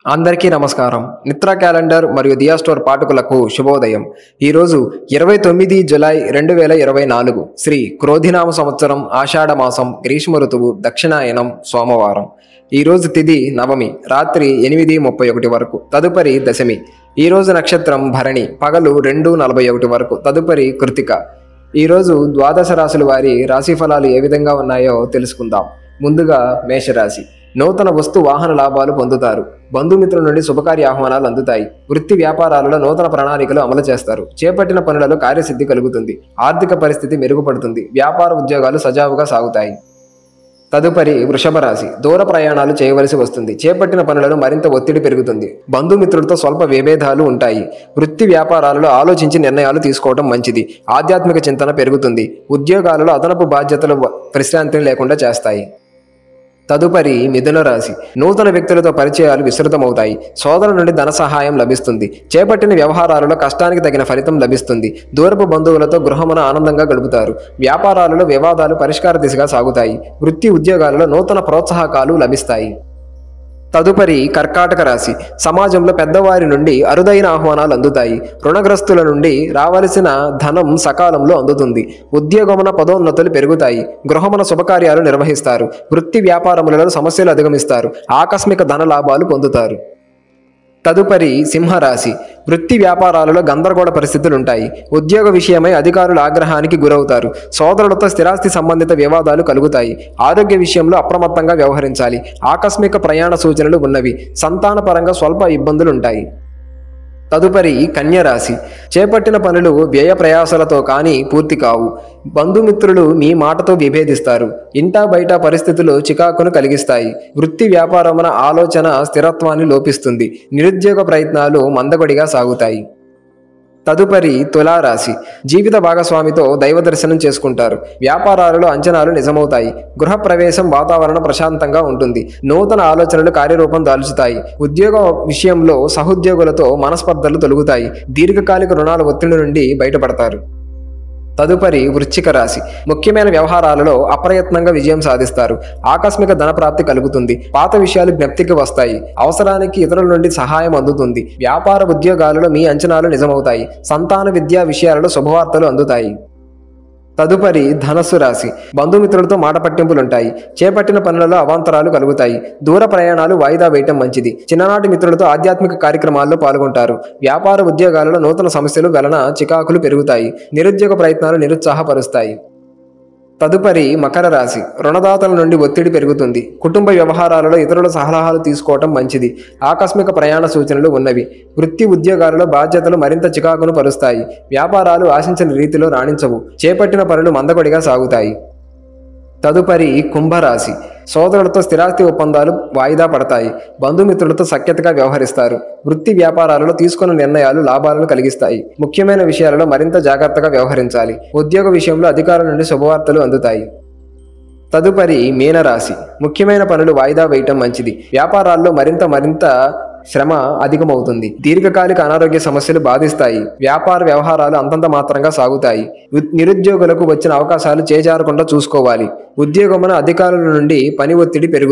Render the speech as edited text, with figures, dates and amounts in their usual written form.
అందరికీ నమస్కారం. నిత్ర క్యాలెండర్ మరియు దియా స్టోర్ పాఠకులకు శుభోదయం. ఈరోజు 29 జూలై 2024 శ్రీ క్రోధినామ సంవత్సరం ఆషాఢ మాసం గ్రీష్మ ఋతువు దక్షిణాయనం సోమవారం. ఈరోజు తిథి నవమి రాత్రి 8:31 వరకు, తదుపరి దశమి. ఈరోజు నక్షత్రం భరణి, పగలు 2:41 వరకు, తదుపరి కృతిక. ఈరోజు ద్వాదశ రాశుల వారి రాశి ఫలాలు ఏ విధంగా ఉన్నాయో తెలుసుకుందాం. ముందుగా మేషరాశి. నూతన వస్తు వాహన లాభాలు పొందుతారు. బంధుమిత్రుల నుండి శుభకార్య ఆహ్వానాలు అందుతాయి. వృత్తి వ్యాపారాలలో నూతన ప్రణాళికలు అమలు చేస్తారు. చేపట్టిన పనులలో కార్యసిద్ధి కలుగుతుంది. ఆర్థిక పరిస్థితి మెరుగుపడుతుంది. వ్యాపార ఉద్యోగాలు సజావుగా సాగుతాయి. తదుపరి వృషభ రాశి. దూర ప్రయాణాలు చేయవలసి వస్తుంది. చేపట్టిన పనులను మరింత ఒత్తిడి పెరుగుతుంది. బంధుమిత్రులతో స్వల్ప విభేదాలు ఉంటాయి. వృత్తి వ్యాపారాలలో ఆలోచించి నిర్ణయాలు తీసుకోవడం మంచిది. ఆధ్యాత్మిక చింతన పెరుగుతుంది. ఉద్యోగాలలో అదనపు బాధ్యతలు విశ్రాంతిని లేకుండా చేస్తాయి. తదుపరి మిథున రాశి. నూతన వ్యక్తులతో పరిచయాలు విస్తృతమవుతాయి. సోదరుల నుండి ధన సహాయం లభిస్తుంది. చేపట్టిన వ్యవహారాలలో కష్టానికి తగిన ఫలితం లభిస్తుంది. దూరపు బంధువులతో గృహమున ఆనందంగా గడుపుతారు. వ్యాపారాలలో వివాదాలు పరిష్కార దిశగా సాగుతాయి. వృత్తి ఉద్యోగాలలో నూతన ప్రోత్సాహకాలు లభిస్తాయి. తదుపరి కర్కాటక రాశి. సమాజంలో పెద్దవారి నుండి అరుదైన ఆహ్వానాలు అందుతాయి. రుణగ్రస్తుల నుండి రావలసిన ధనం సకాలంలో అందుతుంది. ఉద్యోగమున పదోన్నతులు పెరుగుతాయి. గృహమున శుభకార్యాలు నిర్వహిస్తారు. వృత్తి వ్యాపారములలో సమస్యలు అధిగమిస్తారు. ఆకస్మిక ధన లాభాలు పొందుతారు. తదుపరి సింహరాశి. వృత్తి వ్యాపారాలలో గందరగోళ పరిస్థితులుంటాయి. ఉద్యోగ విషయమై అధికారుల ఆగ్రహానికి గురవుతారు. సోదరులతో స్థిరాస్తి సంబంధిత వివాదాలు కలుగుతాయి. ఆరోగ్య విషయంలో అప్రమత్తంగా వ్యవహరించాలి. ఆకస్మిక ప్రయాణ సూచనలు ఉన్నవి. సంతానపరంగా స్వల్ప ఇబ్బందులుంటాయి. తదుపరి కన్యరాశి. చేపట్టిన పనులు వ్యయ ప్రయాసాలతో కానీ పూర్తి కావు. బంధుమిత్రులు మీ మాటతో విభేదిస్తారు. ఇంటా బయట పరిస్థితులు చికాకును కలిగిస్తాయి. వృత్తి వ్యాపారమున ఆలోచన స్థిరత్వాన్ని లోపిస్తుంది. నిరుద్యోగ ప్రయత్నాలు మందకొడిగా సాగుతాయి. తదుపరి తులారాశి. జీవిత భాగస్వామితో దైవ దర్శనం చేసుకుంటారు. వ్యాపారాలలో అంచనాలు నిజమవుతాయి. గృహప్రవేశం వాతావరణం ప్రశాంతంగా ఉంటుంది. నూతన ఆలోచనలు కార్యరూపం దాల్చుతాయి. ఉద్యోగ విషయంలో సహోద్యోగులతో మనస్పర్ధలు తొలగుతాయి. దీర్ఘకాలిక రుణాల ఒత్తిడి నుండి బయటపడతారు. తదుపరి వృశ్చిక రాశి. ముఖ్యమైన వ్యవహారాలలో అప్రయత్నంగా విజయం సాధిస్తారు. ఆకస్మిక ధన ప్రాప్తి కలుగుతుంది. పాత విషయాలు జ్ఞప్తికి వస్తాయి. అవసరానికి ఇతరుల నుండి సహాయం అందుతుంది. వ్యాపార ఉద్యోగాలలో మీ అంచనాలు నిజమవుతాయి. సంతాన విద్యా విషయాలలో శుభవార్తలు అందుతాయి. తదుపరి ధనస్సు రాశి. బంధుమిత్రులతో మాట పట్టింపులుంటాయి. చేపట్టిన పనులలో అవాంతరాలు కలుగుతాయి. దూర ప్రయాణాలు వాయిదా వేయటం మంచిది. చిన్ననాటి మిత్రులతో ఆధ్యాత్మిక కార్యక్రమాల్లో పాల్గొంటారు. వ్యాపార ఉద్యోగాలలో నూతన సమస్యలు వలన చికాకులు పెరుగుతాయి. నిరుద్యోగ ప్రయత్నాలు నిరుత్సాహపరుస్తాయి. తదుపరి మకర రాశి. రుణదాతల నుండి ఒత్తిడి పెరుగుతుంది. కుటుంబ వ్యవహారాలలో ఇతరుల సలహాలు తీసుకోవటం మంచిది. ఆకస్మిక ప్రయాణ సూచనలు ఉన్నవి. వృత్తి ఉద్యోగాలలో బాధ్యతలు మరింత చికాకును పరుస్తాయి. వ్యాపారాలు ఆశించిన రీతిలో రాణించవు. చేపట్టిన పనులు మందకొడిగా సాగుతాయి. తదుపరి కుంభరాశి. సోదరులతో స్థిరాస్తి ఒప్పందాలు వాయిదా పడతాయి. బంధుమిత్రులతో సఖ్యతగా వ్యవహరిస్తారు. వృత్తి వ్యాపారాలలో తీసుకున్న నిర్ణయాలు లాభాలను కలిగిస్తాయి. ముఖ్యమైన విషయాలలో మరింత జాగ్రత్తగా వ్యవహరించాలి. ఉద్యోగ విషయంలో అధికారుల నుండి శుభవార్తలు అందుతాయి. తదుపరి మీనరాశి. ముఖ్యమైన పనులు వాయిదా వేయటం మంచిది. వ్యాపారాల్లో మరింత శ్రమ అధికమవుతుంది. దీర్ఘకాలిక అనారోగ్య సమస్యలు బాధిస్తాయి. వ్యాపార వ్యవహారాలు అంతంత మాత్రంగా సాగుతాయి. నిరుద్యోగులకు వచ్చిన అవకాశాలు చేజారకుండా చూసుకోవాలి. ఉద్యోగమున అధికారుల నుండి పని ఒత్తిడి పెరుగుతుంది.